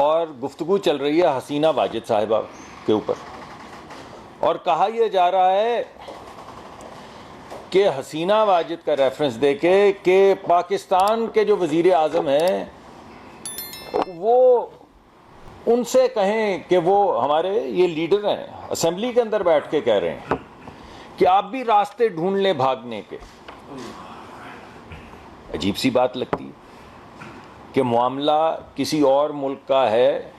और गुफ्तगू चल रही है हसीना वाजिद साहिबा के ऊपर, और कहा यह जा रहा है कि हसीना वाजिद का रेफरेंस देके कि पाकिस्तान के जो वज़ीर आज़म हैं वो उनसे कहें कि वो हमारे ये लीडर हैं, असेंबली के अंदर बैठ के कह रहे हैं कि आप भी रास्ते ढूंढ लें भागने के। अजीब सी बात लगती है कि मामला किसी और मुल्क का है,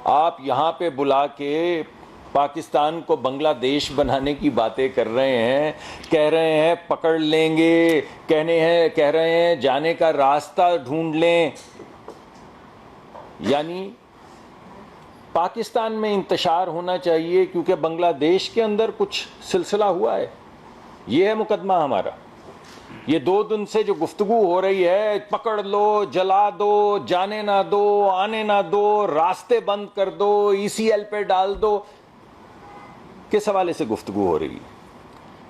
आप यहाँ पे बुला के पाकिस्तान को बांग्लादेश बनाने की बातें कर रहे हैं, कह रहे हैं पकड़ लेंगे, कह रहे हैं जाने का रास्ता ढूंढ लें। यानी पाकिस्तान में इंतशार होना चाहिए क्योंकि बांग्लादेश के अंदर कुछ सिलसिला हुआ है। ये है मुकदमा हमारा। ये 2 दिन से जो गुफ्तगू हो रही है, पकड़ लो, जला दो, जाने ना दो, आने ना दो, रास्ते बंद कर दो, ECL पे डाल दो, किस हवाले से गुफ्तगू हो रही है?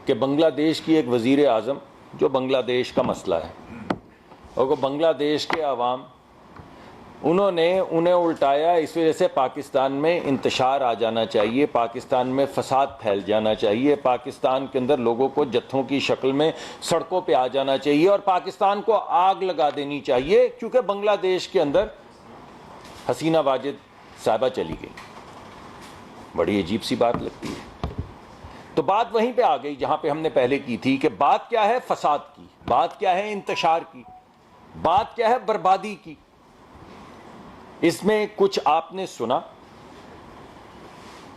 कि बांग्लादेश की एक वज़ीर आज़म, जो बांग्लादेश का मसला है, और वो बांग्लादेश के अवाम, उन्होंने उन्हें उल्टाया, इस वजह से पाकिस्तान में इंतशार आ जाना चाहिए, पाकिस्तान में फसाद फैल जाना चाहिए, पाकिस्तान के अंदर लोगों को जत्थों की शक्ल में सड़कों पे आ जाना चाहिए और पाकिस्तान को आग लगा देनी चाहिए क्योंकि बांग्लादेश के अंदर हसीना वाजिद साहिबा चली गई। बड़ी अजीब सी बात लगती है। तो बात वहीं पे आ गई जहां पे हमने पहले की थी कि बात क्या है फसाद की, बात क्या है इंतशार की, बात क्या है बर्बादी की। इसमें कुछ आपने सुना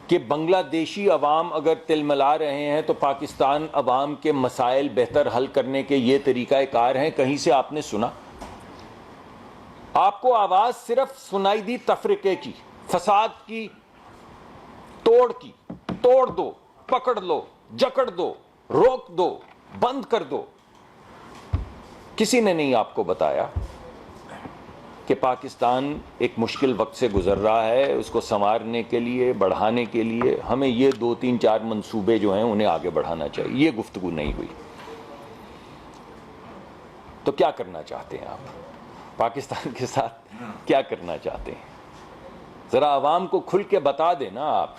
कि बांग्लादेशी अवाम अगर तिलमिला रहे हैं तो पाकिस्तान अवाम के मसाइल बेहतर हल करने के ये तरीक़ाकार हैं, कहीं से आपने सुना? आपको आवाज़ सिर्फ सुनाई दी तफरीके की, फसाद की, तोड़ की, तोड़ दो, पकड़ लो, जकड़ दो, रोक दो, बंद कर दो। किसी ने नहीं आपको बताया कि पाकिस्तान एक मुश्किल वक्त से गुजर रहा है, उसको संवारने के लिए, बढ़ाने के लिए हमें ये 2, 3, 4 मंसूबे जो हैं उन्हें आगे बढ़ाना चाहिए। ये गुफ्तगू नहीं हुई। तो क्या करना चाहते हैं आप पाकिस्तान के साथ? क्या करना चाहते हैं? जरा आवाम को खुल के बता देना आप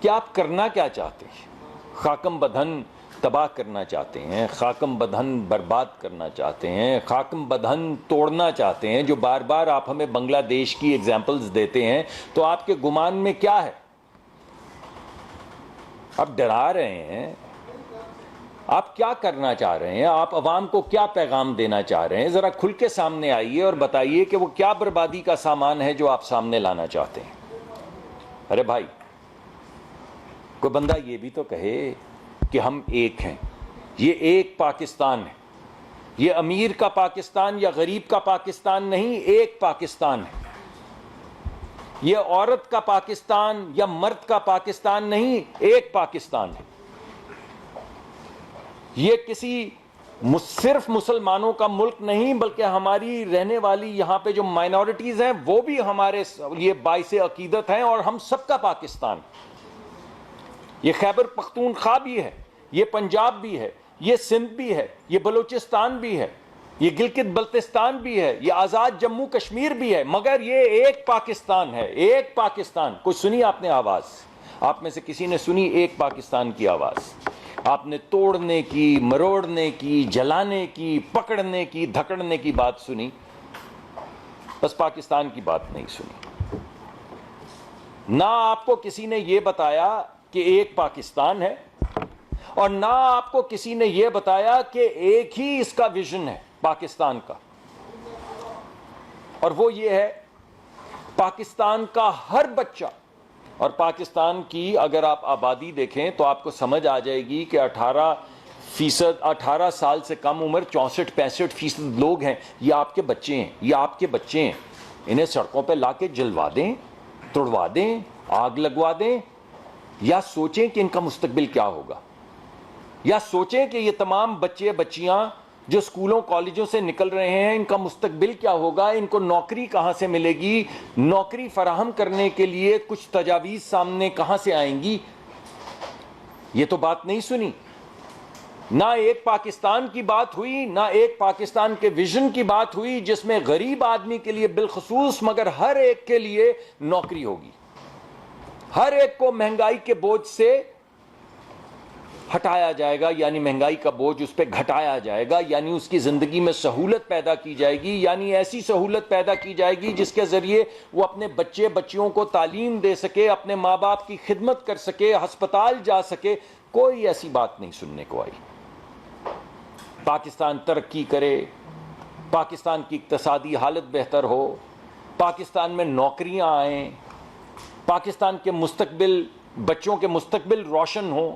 कि आप करना क्या चाहते हैं। खाकम बदन तबाह करना चाहते हैं, खाकम बदन बर्बाद करना चाहते हैं, खाकम बदन तोड़ना चाहते हैं, जो बार बार आप हमें बांग्लादेश की एग्जाम्पल्स देते हैं। तो आपके गुमान में क्या है? आप डरा रहे हैं, आप क्या करना चाह रहे हैं? आप अवाम को क्या पैगाम देना चाह रहे हैं? ज़रा खुल के सामने आइए और बताइए कि वो क्या बर्बादी का सामान है जो आप सामने लाना चाहते हैं। अरे भाई, कोई बंदा ये भी तो कहे कि हम एक हैं, ये एक पाकिस्तान है, ये अमीर का पाकिस्तान या गरीब का पाकिस्तान नहीं, एक पाकिस्तान है। ये औरत का पाकिस्तान या मर्द का पाकिस्तान नहीं, एक पाकिस्तान है। ये किसी सिर्फ मुसलमानों का मुल्क नहीं, बल्कि हमारी रहने वाली यहाँ पे जो माइनॉरिटीज हैं वो भी हमारे लिए बाइसे अकीदत हैं, और हम सबका पाकिस्तान। ये खैबर पख्तूनख्वा भी है, ये पंजाब भी है, ये सिंध भी है, ये बलूचिस्तान भी है, ये गिलगित बल्तिस्तान भी है, ये आज़ाद जम्मू कश्मीर भी है, मगर ये एक पाकिस्तान है। एक पाकिस्तान। कुछ सुनी आपने आवाज़? आप में से किसी ने सुनी एक पाकिस्तान की आवाज़? आपने तोड़ने की, मरोड़ने की, जलाने की, पकड़ने की, धकड़ने की बात सुनी, बस पाकिस्तान की बात नहीं सुनी। ना आपको किसी ने यह बताया कि एक पाकिस्तान है, और ना आपको किसी ने यह बताया कि एक ही इसका विजन है पाकिस्तान का, और वो ये है पाकिस्तान का हर बच्चा। और पाकिस्तान की अगर आप आबादी देखें तो आपको समझ आ जाएगी कि 18 साल से कम उम्र 64-65% लोग हैं। ये आपके बच्चे हैं, ये आपके बच्चे हैं। इन्हें सड़कों पे लाके जलवा दें, तोड़वा दें, आग लगवा दें, या सोचें कि इनका मुस्तकबिल क्या होगा, या सोचें कि ये तमाम बच्चे बच्चियां जो स्कूलों कॉलेजों से निकल रहे हैं, इनका मुस्तकबिल क्या होगा, इनको नौकरी कहां से मिलेगी, नौकरी फराहम करने के लिए कुछ तजावीज़ सामने कहां से आएंगी। ये तो बात नहीं सुनी। ना एक पाकिस्तान की बात हुई, ना एक पाकिस्तान के विजन की बात हुई जिसमें गरीब आदमी के लिए बिलखसूस मगर हर एक के लिए नौकरी होगी, हर एक को महंगाई के बोझ से हटाया जाएगा, यानी महंगाई का बोझ उस पर घटाया जाएगा, यानी उसकी जिंदगी में सहूलत पैदा की जाएगी, यानी ऐसी सहूलत पैदा की जाएगी जिसके जरिए वो अपने बच्चे बच्चियों को तालीम दे सके, अपने माँ बाप की खिदमत कर सके, अस्पताल जा सके। कोई ऐसी बात नहीं सुनने को आई। पाकिस्तान तरक्की करे, पाकिस्तान की इक्तसादी हालत बेहतर हो, पाकिस्तान में नौकरियां आए, पाकिस्तान के मुस्तकबिल, बच्चों के मुस्तकबिल रोशन हो,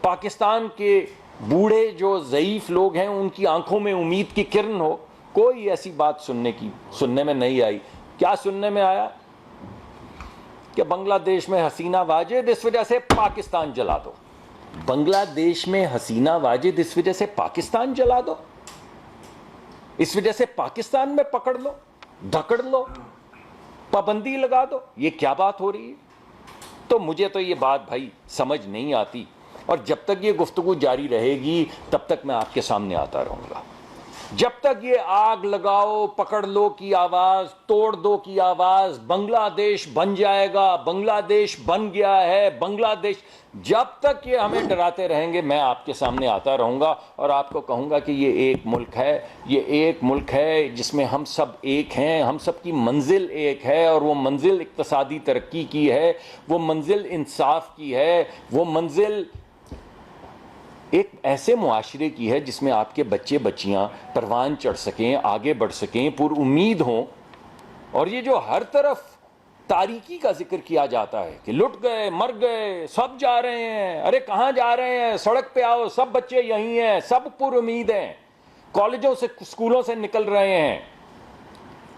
पाकिस्तान के बूढ़े जो ज़ईफ लोग हैं उनकी आंखों में उम्मीद की किरण हो। कोई ऐसी बात सुनने में नहीं आई। क्या सुनने में आया कि बांग्लादेश में हसीना वाजिद, इस वजह से पाकिस्तान जला दो। बांग्लादेश में हसीना वाजिद, इस वजह से पाकिस्तान जला दो, इस वजह से पाकिस्तान में पकड़ लो, धकड़ लो, पाबंदी लगा दो। ये क्या बात हो रही है? तो मुझे तो ये बात भाई समझ नहीं आती, और जब तक ये गुफ्तगू जारी रहेगी तब तक मैं आपके सामने आता रहूंगा। जब तक ये आग लगाओ पकड़ लो की आवाज, तोड़ दो की आवाज, बांग्लादेश बन जाएगा, बांग्लादेश बन गया है, बांग्लादेश, जब तक ये हमें डराते रहेंगे मैं आपके सामने आता रहूंगा और आपको कहूंगा कि ये एक मुल्क है, ये एक मुल्क है जिसमें हम सब एक हैं, हम सब की मंजिल एक है, और वो मंजिल इक्तसादी तरक्की की है, वो मंजिल इंसाफ की है, वो मंजिल एक ऐसे मुआशरे की है जिसमें आपके बच्चे बच्चियां परवान चढ़ सकें, आगे बढ़ सकें, पुर उम्मीद हों। और ये जो हर तरफ तारीकी का जिक्र किया जाता है कि लुट गए, मर गए, सब जा रहे हैं, अरे कहाँ जा रहे हैं, सड़क पे आओ, सब बच्चे यहीं हैं, सब पुर उम्मीद हैं, कॉलेजों से स्कूलों से निकल रहे हैं,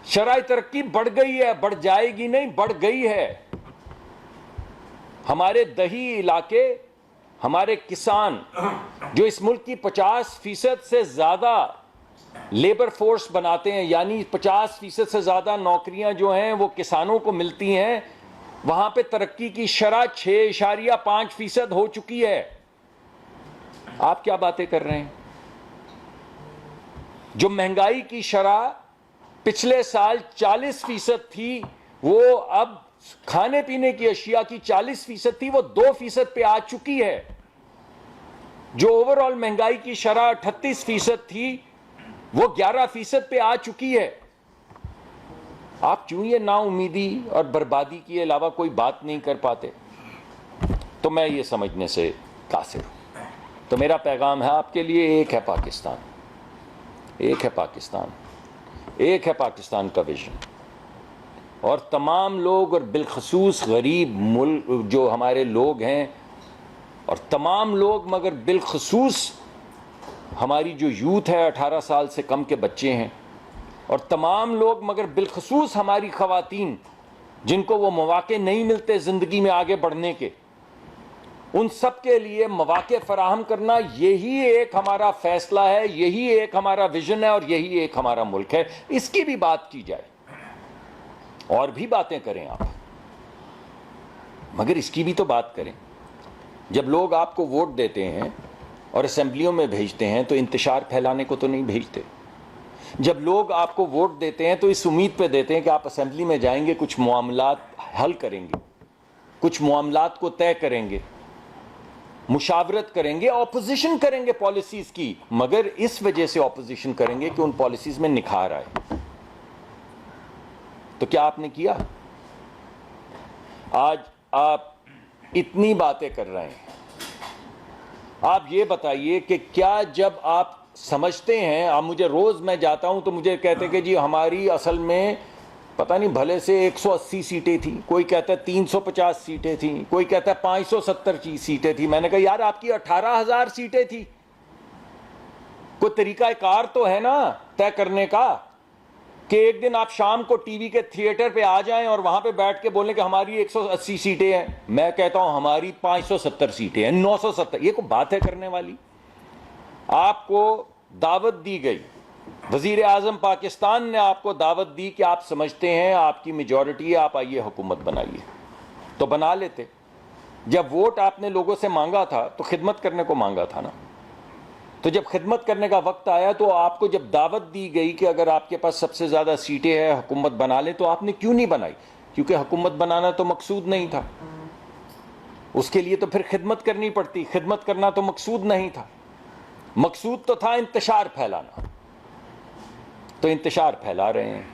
शराई तरक्की बढ़ गई है, बढ़ जाएगी नहीं, बढ़ गई है। हमारे दही इलाके, हमारे किसान जो इस मुल्क की 50% से ज्यादा लेबर फोर्स बनाते हैं, यानी 50% से ज्यादा नौकरियां जो हैं वो किसानों को मिलती हैं, वहां पे तरक्की की शरह 6.5% हो चुकी है। आप क्या बातें कर रहे हैं? जो महंगाई की शरह पिछले साल 40% थी, वो अब खाने पीने की अशिया की 40% थी, वो 2% पे आ चुकी है। जो ओवरऑल महंगाई की शरह 38% थी, वो 11% पे आ चुकी है। आप क्यों ये नाउमीदी और बर्बादी के अलावा कोई बात नहीं कर पाते? तो मैं ये समझने से कासिर हूं। तो मेरा पैगाम है आपके लिए, एक है पाकिस्तान, एक है पाकिस्तान, एक है पाकिस्तान का विजन। और तमाम लोग, और बिलखसूस गरीब मुल्क जो हमारे लोग हैं, और तमाम लोग मगर बिलखसूस हमारी जो यूथ है, 18 साल से कम के बच्चे हैं, और तमाम लोग मगर बिलखसूस हमारी ख़वातीन जिनको वो मौक़े नहीं मिलते ज़िंदगी में आगे बढ़ने के, उन सब के लिए मौक़े फराहम करना, यही एक हमारा फ़ैसला है, यही एक हमारा विजन है, और यही एक हमारा मुल्क है। इसकी भी बात की जाए, और भी बातें करें आप, मगर इसकी भी तो बात करें। जब लोग आपको वोट देते हैं और असेंबलियों में भेजते हैं तो इंतशार फैलाने को तो नहीं भेजते। जब लोग आपको वोट देते हैं तो इस उम्मीद पे देते हैं कि आप असेंबली में जाएंगे, कुछ मामलात हल करेंगे, कुछ मामलात को तय करेंगे, मुशावरत करेंगे, ऑपोजिशन करेंगे पॉलिसीज की, मगर इस वजह से ऑपोजिशन करेंगे कि उन पॉलिसीज में निखार आए। तो क्या आपने किया? आज आप इतनी बातें कर रहे हैं, आप ये बताइए कि क्या जब आप समझते हैं, आप मुझे रोज मैं जाता हूं तो मुझे कहते हैं कि जी हमारी असल में पता नहीं भले से 180 सीटें थी, कोई कहता है 350 सीटें थी, कोई कहता है 570 सीटें थी। मैंने कहा यार आपकी 18,000 सीटें थी, कोई तरीकाकार तो है ना तय करने का कि एक दिन आप शाम को टीवी के थिएटर पे आ जाएं और वहां पे बैठ के बोलें कि हमारी 180 सीटें हैं। मैं कहता हूं हमारी 570 सीटें हैं, 970। ये कोई बात है करने वाली? आपको दावत दी गई, वजीर आजम पाकिस्तान ने आपको दावत दी कि आप समझते हैं आपकी मेजॉरिटी है, आप आइए हुकूमत बनाइए, तो बना लेते। जब वोट आपने लोगों से मांगा था तो खिदमत करने को मांगा था ना। तो जब खिदमत करने का वक्त आया तो आपको जब दावत दी गई कि अगर आपके पास सबसे ज़्यादा सीटें हैं हुकूमत बना लें, तो आपने क्यों नहीं बनाई? क्योंकि हुकूमत बनाना तो मकसूद नहीं था, उसके लिए तो फिर खिदमत करनी पड़ती, खिदमत करना तो मकसूद नहीं था। मकसूद तो था इंतशार फैलाना, तो इंतशार फैला रहे हैं।